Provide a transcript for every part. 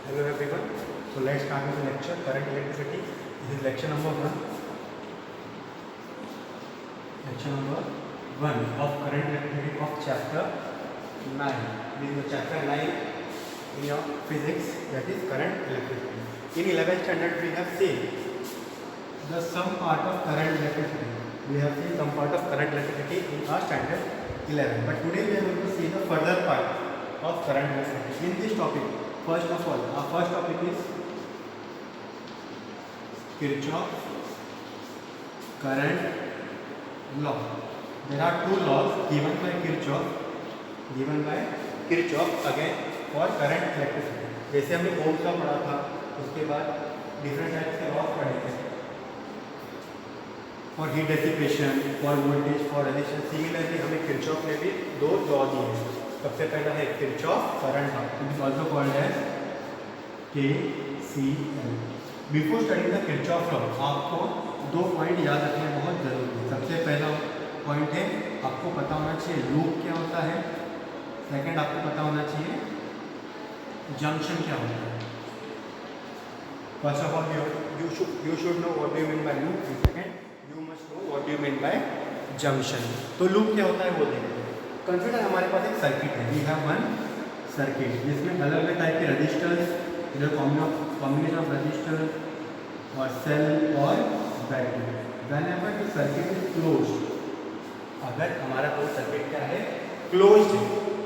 Hello everyone. So let's start with the lecture current electricity. This is lecture number 1. Lecture number 1 of current electricity of chapter 9. This is the chapter 9 in your physics, that is current electricity. In 11th standard we have seen the some part of current electricity. We have seen some part of current electricity in our standard 11. But today we are going to see the further part of current electricity. In this topic, first of all, our first topic is Kirchhoff current law. There are two laws given by Kirchhoff again for current electricity. जैसे हमने ओम का पढ़ा था, उसके बाद different types के laws पढ़े थे for heat dissipation, for voltage, for resistance. Similarly हमें किरचॉफ ने भी दो लॉ दिए हैं. सबसे पहला है Kirchhoff current law, it is also called as KCL. Before studying the Kirchhoff law आपको दो पॉइंट याद रखने बहुत ज़रूरी है. सबसे पहला पॉइंट है आपको पता होना चाहिए लूप क्या होता है. सेकंड आपको पता होना चाहिए जंक्शन क्या होता है. First of all you should know what do you mean by loop. Second you must know what do you mean by junction. तो लूप क्या होता है वो देखते हैं. कंसिडर हमारे पास एक सर्किट है. वी हैव वन सर्किट जिसमें अलग अलग टाइप के रजिस्टर्स, इधर कॉम्बिनेशन ऑफ रजिस्टर और सेल और battery. Whenever the circuit is closed, अगर हमारा कोई सर्किट क्या है क्लोज्ड है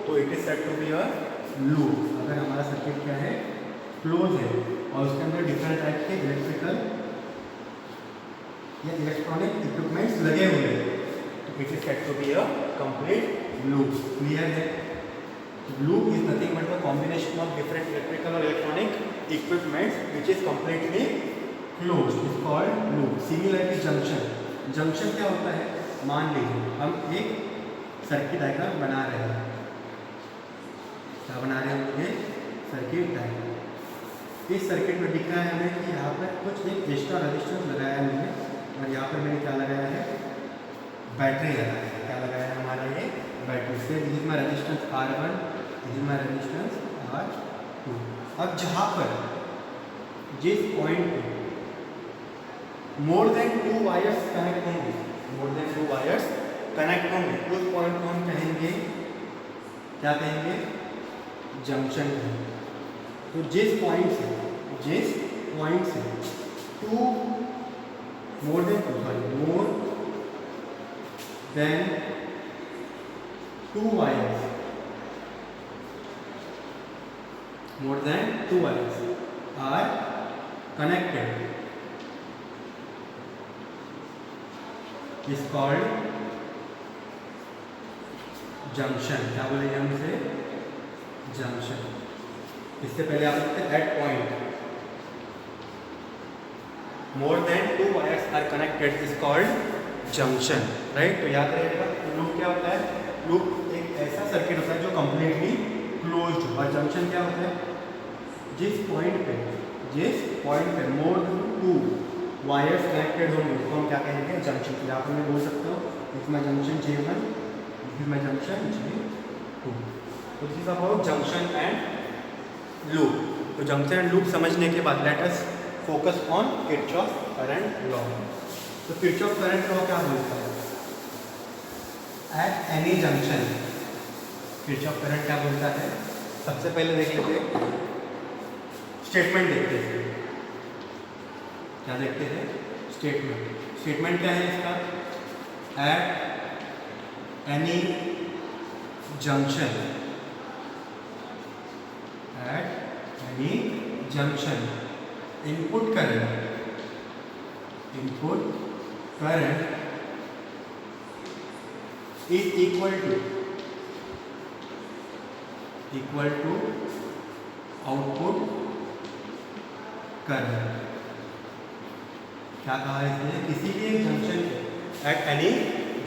तो it is said to be a loop. अगर हमारा सर्किट क्या है क्लोज है और उसके अंदर डिफरेंट टाइप के इलेक्ट्रिकल या इलेक्ट्रॉनिक इक्विपमेंट्स लगे हुए हैं तो it is said to be a complete loop. Clear है. Loop is nothing but the combination of different electrical और electronic equipments which is completely closed is called loop. Similarly junction क्या होता है. मान लीजिए हम एक सर्किट डायग्राम बना रहे हैं. क्या बना रहे हैं? ये सर्किट डायग्राम. इस सर्किट में दिख रहा है हमें कि यहाँ पर कुछ एक एक्स्ट्रा रेजिस्टेंस लगाया है हमने और यहाँ पर मैंने क्या लगाया है बैटरी लगाया है. क्या लगाया है हमारा ये बैटरी से. This is my resistance R1, this is my resistance R2. अब जहाँ पर जिस पॉइंट पे मोर देन टू वायर्स कनेक्ट होंगे, उस पॉइंट को हम कहेंगे क्या कहेंगे जंक्शन. तो जिस पॉइंट से two more than two wires are connected is called junction. क्या बोलेंगे हम इसे जंक्शन. इससे पहले आप लिखते हैं at point more than two wires are connected is called junction. Right. तो याद रखिएगा लूप क्या होता है. लूप एक ऐसा सर्किट होता है जो कंप्लीटली क्लोज्ड हो. और जंक्शन क्या होता है जिस पॉइंट पे मोर देन टू वायर्स कनेक्टेड होंगे उसको हम क्या कहेंगे जंक्शन. तो यहाँ पर मैं बोल सकता हूँ this my junction J1, this is my junction J2. तो this is about junction and loop. तो जंक्शन एंड लूप समझने के बाद let us focus on Kirchhoff current law. तो किरचॉफ करंट लॉ क्या बोलता है. Eight any junction Kirchhoff current क्या बोलता है. सबसे पहले देख लेते हैं स्टेटमेंट. देखते हैं क्या देखते हैं स्टेटमेंट क्या है इसका. At any junction input current is equal to output current. क्या कहा है इसने. किसी भी एक junction at any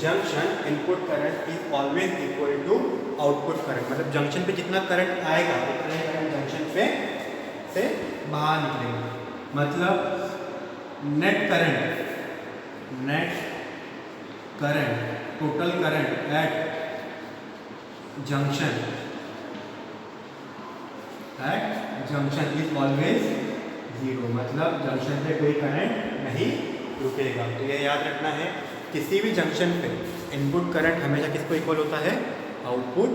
junction input current is always equal to output current. मतलब जंक्शन पे जितना करंट आएगा उतना ही करंट जंक्शन पे से बाहर निकलेगा. मतलब net current total current eight junction junction is always zero, मतलब जंक्शन पे कोई करंट नहीं रुकेगा। तो ये याद रखना है, किसी भी जंक्शन पे इनपुट करंट हमेशा किसको इक्वल होता है, आउटपुट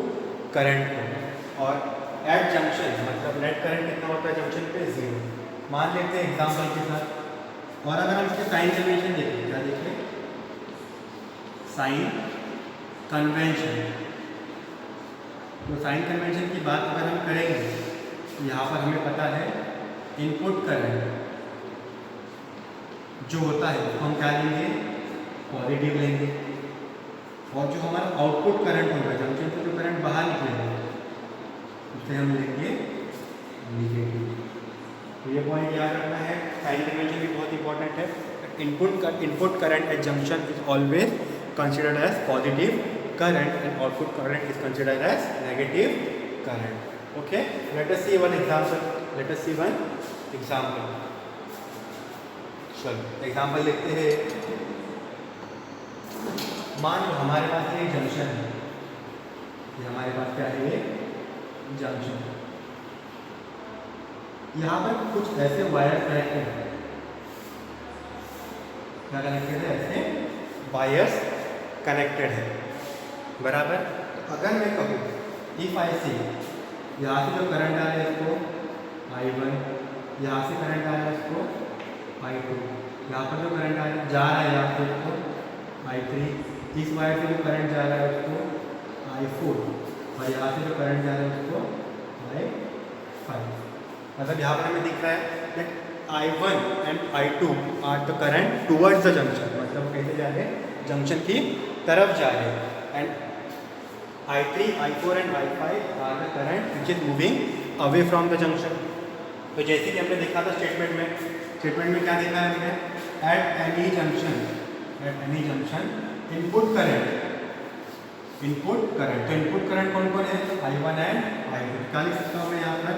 करंट को। और एट जंक्शन मतलब नेट करंट कितना होता है जंक्शन पे, जीरो। मान लेते हैं एग्जाम्पल के साथ, और अगर हम इसके साइन कन्वेंशन देखें, क्या देखें, साइन कन्वेंशन। तो साइन कन्वेंशन की बात अगर हम करेंगे तो यहाँ पर हमें पता है इनपुट करंट जो होता है उसको हम क्या लेंगे, पॉजिटिव लेंगे, और जो हमारा आउटपुट करंट होगा जंक्शन से जो करंट बाहर निकलेगा उसे हम लेंगे नेगेटिव। तो ये पॉइंट याद रखना है, साइन कन्वेंशन भी बहुत इंपॉर्टेंट है। Input current eight junction is always considered as positive current and output current is considered as negative current. Okay, let us see one example. चलो एग्जाम्पल देखते हैं। मान लो हमारे पास एक जंक्शन है, ये हमारे पास क्या है, जंक्शन। यहाँ पर कुछ ऐसे वायर कनेक्टेड है, क्या कनेक्टेड है, ऐसे वायर्स कनेक्टेड है, बराबर। अगर मैं कहूँ इफ आई सी, यहाँ से जो करंट आ रहा है इसको I1, यहाँ से करंट आ रहा है इसको I2, यहाँ पर जो करंट आ रहा है जा रहा है यहाँ से इसको I3, इस वायर से जो करंट जा रहा है उसको I4, और यहाँ से जो करंट जा रहा है उसको I5। मतलब यहाँ पर हमें दिख रहा है that I1 and I2 are the current towards the junction, मतलब कैसे जा रहे हैं, जंक्शन की तरफ जा रहे हैं। And I3, I4 and I5 are the current which is moving away from the junction. तो जैसे कि हमने देखा था स्टेटमेंट में क्या देखा है हमने, eight any junction input current. तो इनपुट करंट कौन कौन है, I1 एंड I2। क्या लिख सकता हूँ मैं यहाँ पर,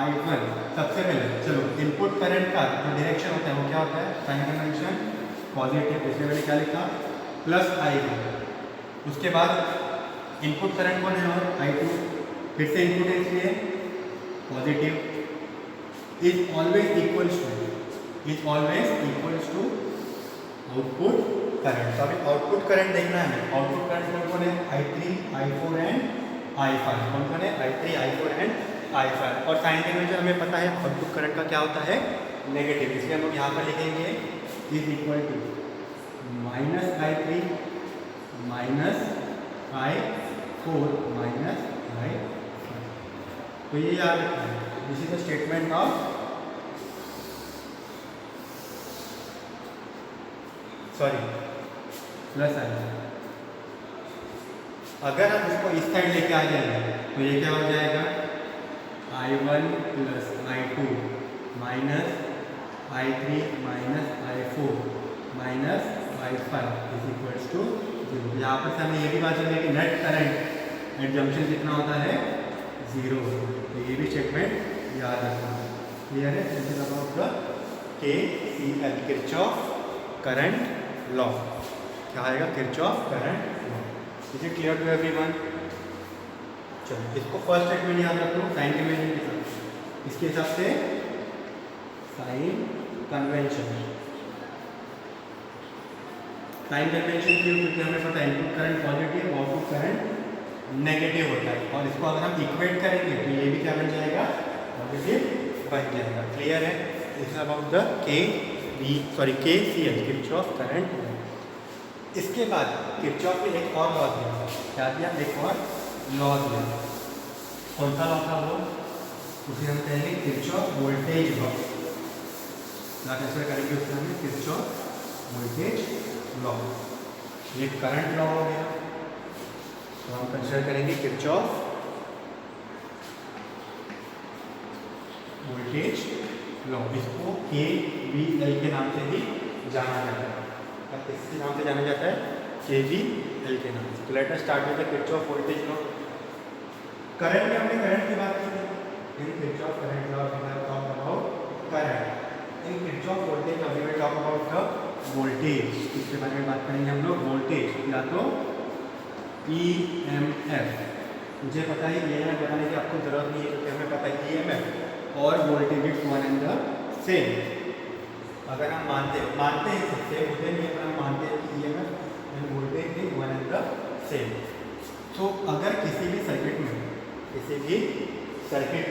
I1 सबसे पहले, चलो इनपुट करंट का जो डायरेक्शन होता है वो क्या होता है, साइन कन्वेंशन पॉजिटिव, इसलिए मैंने क्या लिखा, प्लस I1। उसके बाद इनपुट करंट कौन है, और I2, फिर से इनपुट है इसलिए positive, is always equals to output current. तो अभी आउटपुट करंट देखना है हमें, आउटपुट करंट कौन कौन है, I3, I4 एंड I5। कौन कौन है, I3, I4 एंड I5। और साइन कन्वेंशन हमें पता है आउटपुट करंट का क्या होता है, नेगेटिव, इसलिए हम लोग यहाँ पर लिखेंगे is equal to -I3 -I4 -I5। तो ये याद रखना है, this is the statement of plus I। अगर हम इसको इस साइड लेके आ जाएंगे तो ये क्या हो जाएगा, I1 plus I2 minus I3 minus I4 minus I5 is equals to 0। यहाँ पर से हमें ये भी बात चलेगी कि नेट करंट एट जंक्शन कितना होता है, 0। तो ये भी स्टेटमेंट याद रखना है, क्लियर है। This is about the KCL, Kirchhoff current law. क्या आएगा, Kirchhoff current law. Is it clear to everyone. चलो इसको फर्स्ट स्टेटमेंट याद रखो साइन कन्वेंशन के साथ, इसके हिसाब से साइन कन्वेंशन क्यों, क्योंकि हमें पता है input current positive, output current negative होता है, और इसको अगर हम इक्वेट करेंगे तो ये भी क्या बन जाएगा, पॉजिटिव बन जाएगा। क्लियर है। This is about the KCL, Kirchhoff current law. इसके बाद किरचॉफ ने एक और लॉ दिया, क्या दिया, एक और लॉ दिया। कौन सा लॉ था वो, उसे हम कहेंगे किरचॉफ वोल्टेज लॉ। क्या कैसे करेंगे उससे, हमें किरचॉफ वोल्टेज लॉ। ये करंट लॉ हो गया, तो हम कंसिडर करेंगे किरचॉफ वोल्टेज लॉ। इसको KVL के नाम से भी जाना जाता है। किसके नाम से जाना जाता है, KVL के नाम से। तो let us start with the Kirchhoff voltage law. Current में हमने करंट की बात की थी, in Kirchhoff current law we have talked about current. In Kirchhoff voltage law we will talk about the voltage. इसके बारे में बात करेंगे हम लोग, वोल्टेज या तो EMF। मुझे पता है EMF बताने की आपको जरूरत नहीं है, क्योंकि हमें पता है EMF और voltage is one and the same. अगर हम मानते हैं सेम होते नहीं, अगर हम मानते हैं कि EMF end voltage is one and the same, तो अगर किसी भी सर्किट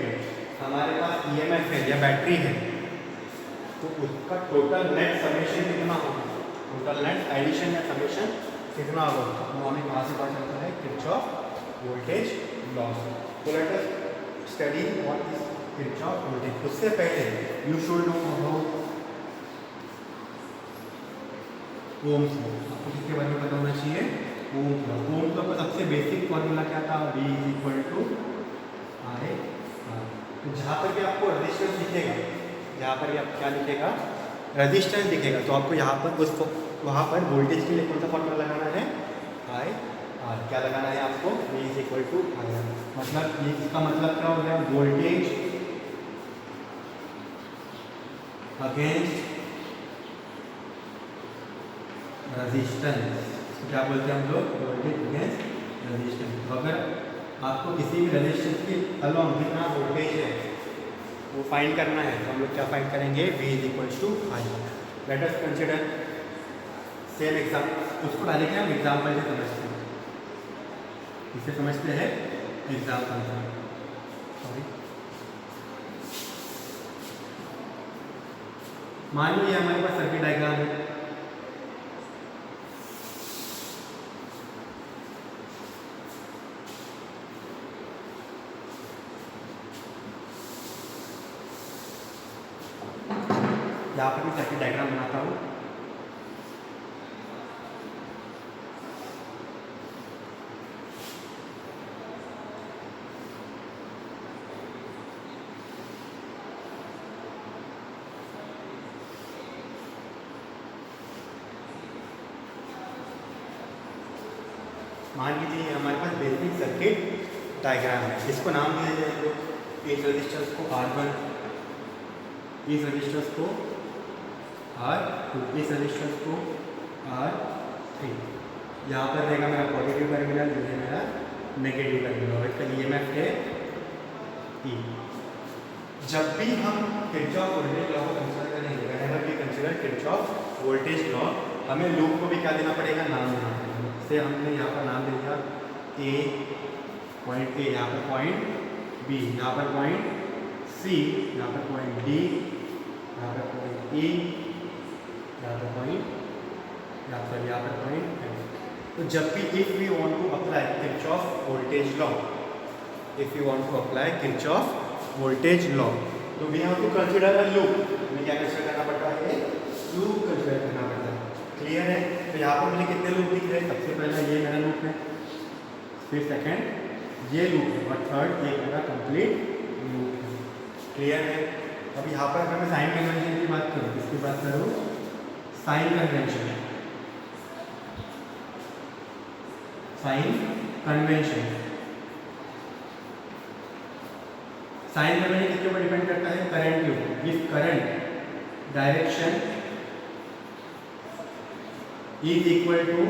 में हमारे पास EMF है या बैटरी है, तो उसका टोटल नेट समेशन कितना होगा, टोटल नेट एडिशन या समेशन कितना होगा, वो हमें कहाँ से पता चलता है, किरचॉफ वोल्टेज लॉ। तो let us study what is Kirchhoff voltage. उससे पहले you should know about Ohm's law. आपको किसके बारे में पता होना चाहिए, ओम्स लॉ। ओम्स लॉ का सबसे बेसिक फॉर्मूला क्या था, V = I R। तो जहाँ पर भी आपको रेजिस्टेंस दिखेगा, जहाँ पर भी आप क्या दिखेगा, रेजिस्टेंस दिखेगा, तो आपको यहाँ पर वहाँ पर वोल्टेज के लिए कौन सा फॉर्मूला लगाना है, I R। क्या लगाना है आपको, V = I R। मतलब ये इसका मतलब क्या हो गया, वोल्टेज अगेंस्ट रेजिस्टेंस। क्या बोलते हैं हम लोग, वोल्टेज अगेंस्ट रेजिस्टेंस। तो अगर आपको किसी भी रेजिस्टेंस के अलॉन्ग कितना वोल्टेज है वो फाइंड करना है, तो हम लोग क्या फाइंड करेंगे, V = I R। Late us consider same example, उसको डायरेक्टली हम एग्जाम्पल से समझते हैं, इसे समझते हैं एग्जाम्पल से। सॉरी, मान लीजिए हमारे पास सर्किट डायग्राम है, यहाँ पर मैं सर्किट डायग्राम बनाता हूँ। मान लीजिए हमारे पास बेसिक सर्किट डायग्राम है, इसको नाम दिया जाए, इस रेजिस्टेंस को R1, इस रेजिस्टेंस को R2, इस रेजिस्टेंस को R3। यहाँ पर रहेगा मेरा पॉजिटिव टर्मिनल, ये मेरा नेगेटिव टर्मिनल, और इसका EMF है E। जब भी हम किरचॉफ वोल्टेज लॉ को कंसीडर करेंगे, whenever we consider Kirchhoff voltage law, हमें लूप को भी क्या देना पड़ेगा, नाम देना पड़ेगा। से हमने यहाँ पर नाम दे दिया पॉइंट A, यहाँ पर पॉइंट B, यहाँ पर पॉइंट C, यहाँ पर पॉइंट D, यहाँ पर पॉइंट E, यहाँ पर पॉइंट F। तो जब भी if we want to apply Kirchhoff voltage law, if you want to apply Kirchhoff voltage law, तो we have to consider a loop. हमें क्या कंसीडर करना पड़ता है, लूप कंसीडर करना पड़ता है। क्लियर है? तो यहाँ पर मुझे कितने लूप दिख रहे हैं, सबसे पहला ये मेरा लूप है, फिर सेकंड ये लूप है, और थर्ड एक मेरा कंप्लीट लूप है। क्लियर है? अब यहाँ पर अगर मैं साइन कन्वेंशन की बात करूँ, किसकी बात करूँ, साइन कन्वेंशन। साइन कन्वेंशन किसके ऊपर डिपेंड करता है, करंट के ऊपर। If current direction is equal to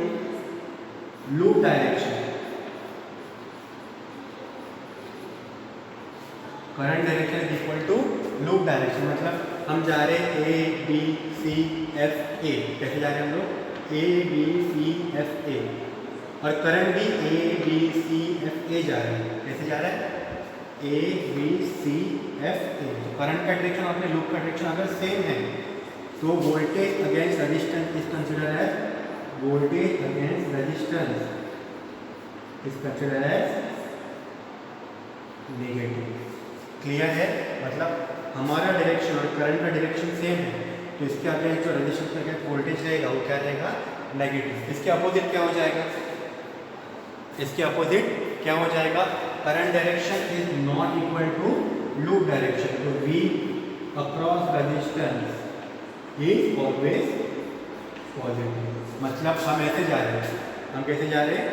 loop direction, current direction is equal to loop direction, मतलब हम जा रहे हैं A B C F A, कैसे जा रहे हैं हम लोग, A B C F A, और करंट भी A B C F A जा रहा है, कैसे जा रहा है, A B C F A। तो करंट का डायरेक्शन और अपने लूप का डायरेक्शन अगर सेम है, तो voltage against resistance is consider as, voltage against resistance is consider as negative. Clear है? मतलब हमारा डायरेक्शन और करंट का डायरेक्शन सेम है, तो इसके अगेंस्ट जो रेजिस्टेंस का वोल्टेज रहेगा वो क्या रहेगा, नेगेटिव। इसके अपोजिट क्या हो जाएगा, इसके अपोजिट क्या हो जाएगा, current direction is not equal to loop direction, तो V across resistance is always positive. मतलब हम ऐसे जा रहे हैं, हम कैसे जा रहे हैं,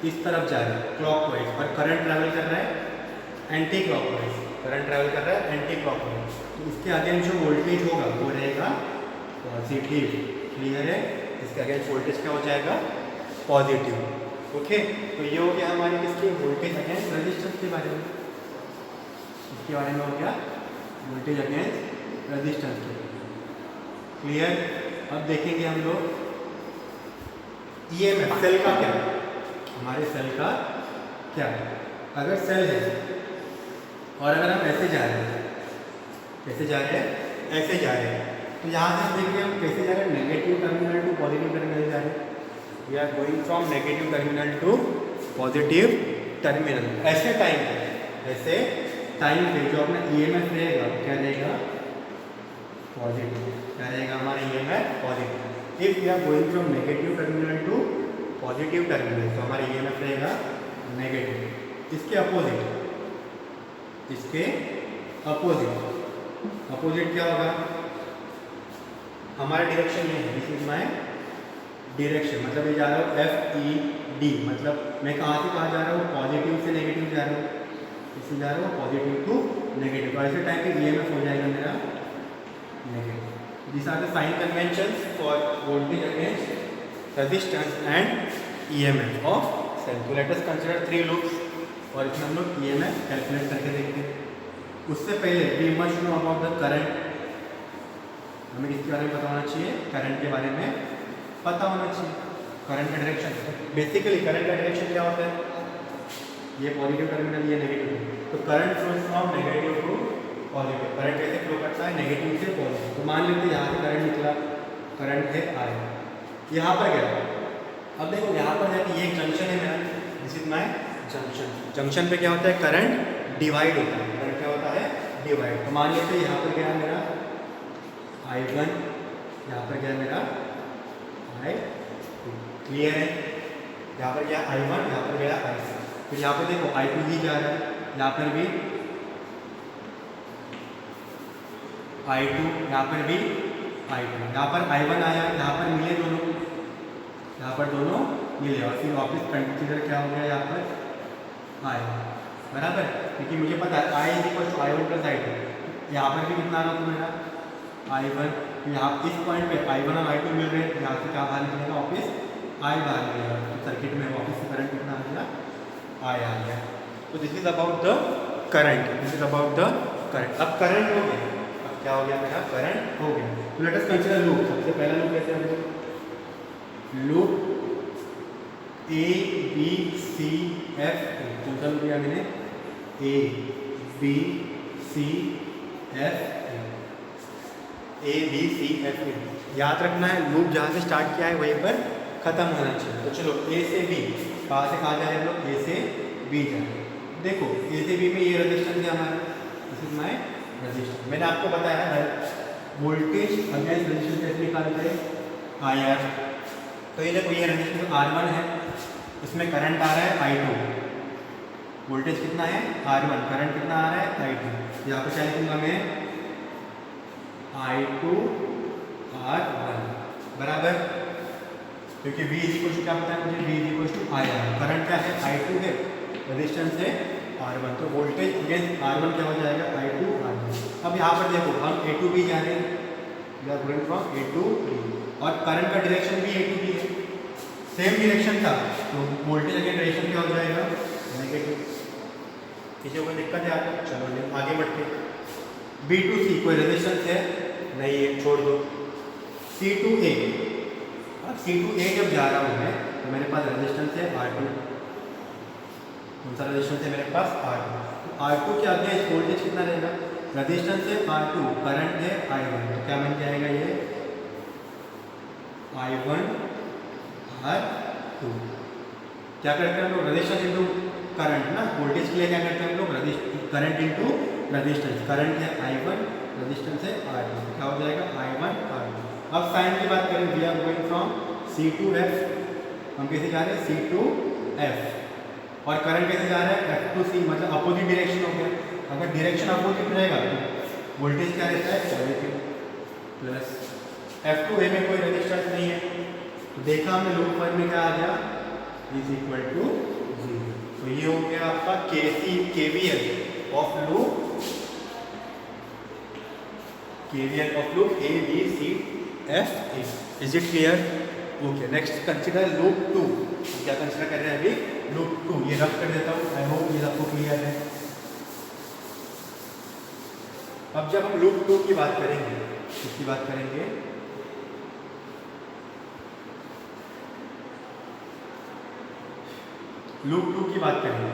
इस तरफ जा रहे हैं क्लॉकवाइज, और करंट ट्रैवल कर रहा है एंटी क्लॉकवाइज, करंट ट्रैवल कर रहा है एंटी क्लॉकवाइज, तो इसके अगेंस्ट जो वोल्टेज होगा वो रहेगा पॉजिटिव। क्लियर है? इसके अगेंस्ट वोल्टेज क्या हो जाएगा, पॉजिटिव। ओके, तो ये हो गया हमारे किसके, वोल्टेज अगेंस्ट रेजिस्टेंस के बारे में, इसके बारे में हो गया वोल्टेज अगेंस्ट रेजिस्टेंस के। क्लियर? अब देखेंगे हम लोग ईएमएफ सेल का क्या है, हमारे सेल का क्या है। अगर सेल है और अगर हम ऐसे जा रहे हैं, कैसे जा रहे हैं, ऐसे जा रहे हैं, तो यहाँ से देखिए हम कैसे जा रहे हैं, negative terminal to positive terminal जा रहे हैं। We are going from negative terminal to positive terminal. ऐसे टाइम पे जो अपना ईएमएफ रहेगा क्या रहेगा, पॉजिटिव। क्या रहेगा हमारा EMF, positive. If we are going from negative terminal to positive terminal तो हमारा ईएमएफ रहेगा नेगेटिव। इसके अपोजिट क्या होगा, हमारा डायरेक्शन ये है, दिस इज माय डायरेक्शन, मतलब ये जा रहा हूँ FED, मतलब मैं कहाँ से कहाँ जा रहा हूँ, पॉजिटिव से नेगेटिव जा रहा हूँ, इससे जा रहा हूँ पॉजिटिव टू नेगेटिव। ऐसे टाइम पे ईएमएफ हो जाएगा मेरा negative. This are the sign conventions for voltage against resistance and EMF of cell. तो लेट अस कंसीडर 3 लूप्स और इसमें हम लोग ईएमएफ कैलकुलेट करके देखते हैं। उससे पहले we must know about the current. हमें किसके बारे में पता होना चाहिए, करंट के बारे में पता होना चाहिए। करंट का डायरेक्शन, बेसिकली करंट का डायरेक्शन क्या होता है, ये पॉजिटिव टर्मिनल, ये नेगेटिव। तो current flows from negative to positive. करंट कैसे फ्लो करता है, नेगेटिव से पॉजिटिव। तो मान लेते हैं यहाँ से करंट निकला, करंट है I, यहाँ पर गया। अब देखो यहाँ पर जाके ये एक जंक्शन है मेरा, this is my junction. Junction पे क्या होता है, करंट डिवाइड होता है। करंट क्या होता है, डिवाइड। तो मान लेते हैं यहाँ पर गया मेरा I1, यहाँ पर गया मेरा I2। क्लियर है? यहाँ पर गया I1, यहाँ पर गया I2। फिर यहाँ पर देखो I2 ही जा रहा है, यहाँ पर भी I2, यहाँ पर भी I2, यहाँ पर I1 आया, यहाँ पर मिले दोनों, यहाँ पर दोनों मिले और फिर वापस कंसीडर क्या हो गया यहाँ पर I, बराबर। क्योंकि मुझे पता है I = I1 + I2। यहाँ पर भी कितना आ रहा था मेरा I1, यहाँ इस पॉइंट पे I1 और I2 मिल रहे हैं, यहाँ से क्या बाहर निकलेगा, वापस I बाहर निकलेगा। तो सर्किट में वापस करंट कितना आ गया, I आ गया। तो this is about the current. अब करंट हो गया, अब क्या हो गया मेरा, करंट हो गया। तो लेट अस कंसीडर लूप। सबसे पहला लूप कैसे हम लोग, लूप ABCF। कौन सा लूप लिया मैंने, ABCF। याद रखना है लूप जहाँ से स्टार्ट किया है वहीं पर खत्म होना चाहिए। तो चलो A से B, कहाँ से कहाँ जा रहे हैं हम लोग, A से B जा रहे हैं। देखो A से B में ये रेजिस्टेंस है हमारा, दिस इज माय रेजिस्टेंस। मैंने आपको बताया है वोल्टेज अगेंस्ट रेजिस्टेंस कैसे निकालते हैं, IR। तो ये देखो ये रेजिस्टेंस R1 है, इसमें करंट आ रहा है I2। वोल्टेज कितना है, R1, करंट कितना आ रहा है, I2। यहाँ पर क्या लिखूंगा मैं, I2 R1 बराबर, क्योंकि V = क्या पता है मुझे, V = IR। करंट क्या है, I2 है, रेजिस्टेंस है R1। तो वोल्टेज अगेंस्ट R1 क्या हो जाएगा, I2 R1। अब यहाँ पर देखो हम A to B जा रहे हैं, we are going from A to B, और करंट का डायरेक्शन भी A to B है, सेम डायरेक्शन था। तो वोल्टेज अगेंस्ट डायरेक्शन क्या हो जाएगा, नेगेटिव। किसी को कोई दिक्कत है आपको, चलो आगे बढ़ते। B to C कोई रेजिस्टेंस है नहीं है, छोड़ दो। C to A, अब C to A जब जा रहा हूँ मैं तो मेरे पास रेजिस्टेंस है R2। कौन सा रेजिस्टेंस है मेरे पास, R2। तो R2 के आगे वोल्टेज कितना रहेगा, रेजिस्टेंस है R2, करंट है I1। तो क्या बन जाएगा ये, I1 R2। क्या करते हैं हम लोग, रेजिस्टेंस इंटू करंट ना, वोल्टेज के लिए क्या करते हैं हम लोग, करंट इंटू रेजिस्टेंस। करंट है I1, रेजिस्टेंस है R2, क्या हो जाएगा I1 R2। अब साइन की बात करें, we are going from C to F। हम कैसे जा रहे हैं, C to F। और करंट कैसे जा रहा है, F to C, मतलब अपोजिट डायरेक्शन हो गया। अगर डायरेक्शन अपोजिट रहेगा तो वोल्टेज क्या रहता है, positive. Plus F to A में कोई रेजिस्टेंस नहीं है, तो देखा हमने लूप 1 में क्या आ गया, = 0। तो ये हो गया आपका KVL of loop, KVL of loop ABCF। Is it clear? Okay, next consider loop 2। क्या कंसीडर कर रहे हैं अभी, लूप 2। ये रफ कर देता हूँ, आई होप ये आपको क्लियर है। अब जब हम लूप 2 की बात करेंगे, किसकी बात करेंगे, लूप 2 की बात करेंगे,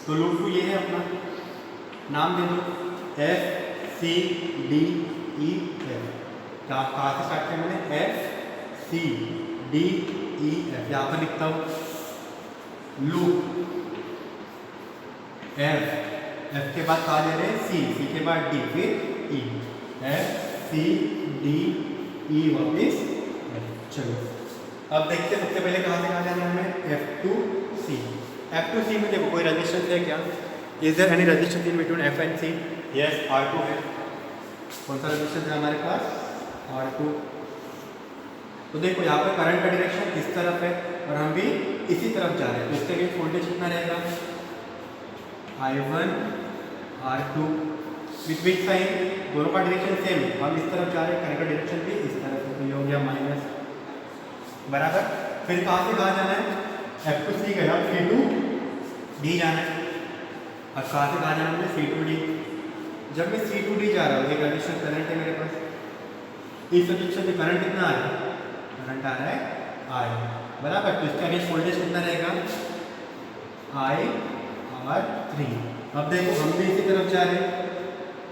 तो लूप 2 ये है अपना, नाम दे दो F C D E F। कहाँ से स्टार्ट किया मैंने, F C D E F, यहाँ पर लिखता हूँ लूप F, F के बाद कहाँ जा रहे हैं C, C के बाद D, फिर E, F C D E वापिस। चलो अब देखते हैं सबसे पहले कहाँ से कहाँ जाना है हमें, F2C। F2C में देखो कोई रेजिस्टेंस है क्या, is there any resistance in between F and C? Yes, R2 है। कौन सा रेजिस्टेंस है हमारे पास, R2। तो देखो यहाँ पर करंट का डायरेक्शन इस तरफ है और हम भी इसी तरफ जा रहे हैं, तो इसके लिए वोल्टेज कितना रहेगा, I1 R2 विथ साइन, दोनों का डायरेक्शन सेम है, हम इस तरफ जा रहे हैं, करंट का डायरेक्शन भी इस तरफ है, तो ये हो गया माइनस, बराबर। फिर कहाँ से कहाँ जाना है, F2C गया, C2D जाना है, और कहाँ से कहाँ जाना है, C2D। जब मैं C2D जा रहा हूँ, एक रजिस्टर करंट है मेरे पास, इस रजिस्टर से करंट कितना आ रहा है, करंट आ रहा है I, बराबर। तो इसका अगेंस्ट वोल्टेज कितना रहेगा, IR3। अब देखो हम भी इसी तरफ जा रहे हैं,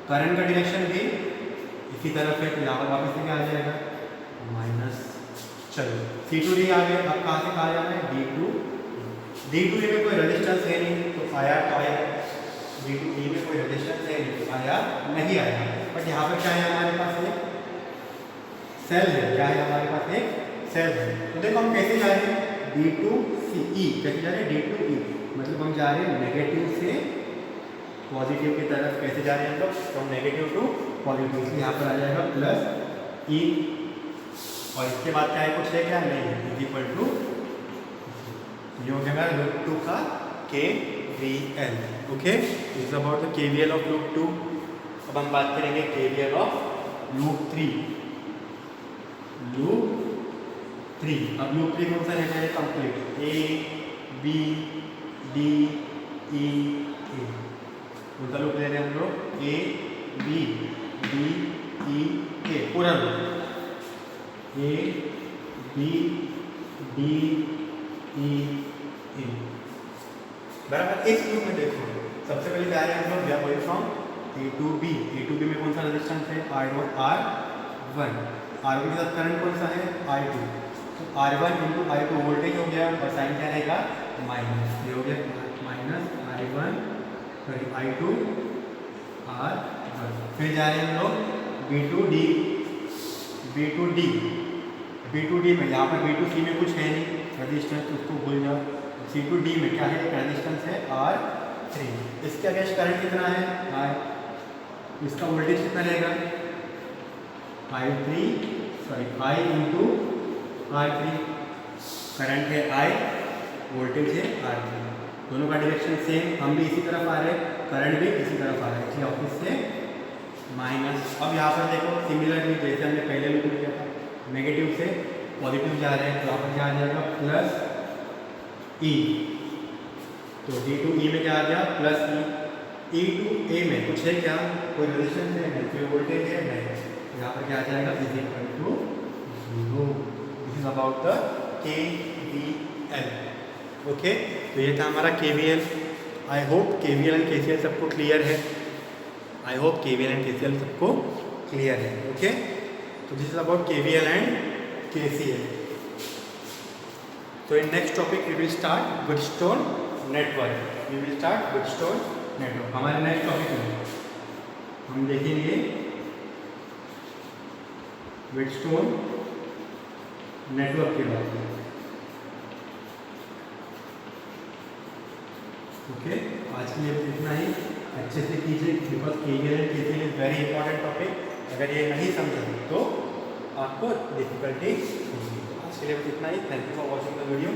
करंट का डायरेक्शन भी इसी तरफ है, तो यहाँ पर वापस से क्या आ जाएगा, माइनस। चलो C2D आ गए, अब कहाँ से कहाँ जाना है, D2E में कोई रेजिस्टेंस है नहीं, तो IR तो आया, D2E में कोई रेजिस्टेंस है नहीं, तो IR नहीं आया। बट यहाँ पर क्या है हमारे पास, एक सेल है, क्या है हमारे पास, एक सेल है। तो देखो हम कैसे जा रहे हैं, D2CE, कैसे जा रहे हैं, D2E, मतलब हम जा रहे हैं नेगेटिव से पॉजिटिव की तरफ। कैसे जा रहे हैं हम लोग, फ्रॉम नेगेटिव टू पॉजिटिव, इसलिए यहाँ पर आ जाएगा प्लस E, और इसके बाद क्या है, कुछ है क्या, नहीं है, इज इक्वल टू, ये हो गया लूप 2 का KVL। Okay, this is about the KVL of loop 2। अब हम बात करेंगे KVL ऑफ लूप 3। लूप 3, अब लूप 3 कौन सा रहता है, complete, A B D E A, कौन सा लूप ले रहे हैं हम लोग, A B D E A, पूरा loop, A B D E A, बराबर। इस लूप में देखो सबसे पहले क्या है हम लोग, we are going from A to B। A to B में कौन सा रेजिस्टेंस है, R1, R1 के साथ करंट कौन सा है, I2, तो R1 इंटू I2 वोल्टेज हो गया, और साइन क्या रहेगा, माइनस, ये हो गया minus I1 sorry I2 R1। फिर जा रहे हैं हम लोग B2D में, यहाँ पर B2C में कुछ है नहीं रेजिस्टेंस, उसको भूल जाओ। C2D में क्या है, एक रेजिस्टेंस है R3, इसके अगेंस्ट करंट कितना है, I, इसका वोल्टेज कितना रहेगा, I इंटू R3, करंट है I, वोल्टेज है R3, दोनों का डायरेक्शन सेम, हम भी इसी तरफ आ रहे हैं, करंट भी इसी तरफ आ रहा है, इसलिए ऑफिस से माइनस। अब यहाँ पर देखो सिमिलरली जैसे हमने पहले लूप में किया था, नेगेटिव से पॉजिटिव जा रहे हैं, तो यहाँ पर क्या आ जाएगा, प्लस E, तो D2E में क्या आ गया, प्लस E टू A में कुछ है क्या, कोई रेजिस्टेंस है नहीं, कोई वोल्टेज है नहीं, यहाँ पर क्या आ जाएगा, is equal to 0। This is about the KVL। Okay, तो ये था हमारा KVL। I hope KVL and KCL सबको क्लियर है, I hope KVL and KCL सबको क्लियर है। ओके, तो this is about KVL and KCL। So in next topic we will start Wheatstone network. हमारे नेक्स्ट टॉपिक में हम देखेंगे Wheatstone network के बारे में। ओके, आज के लिए इतना ही, अच्छे से कीजिए, because KVL and KCL is very important topic. अगर ये नहीं समझे तो आपको डिफिकल्टी होगी। आज के लिए इतना ही। Thank you for watching the video.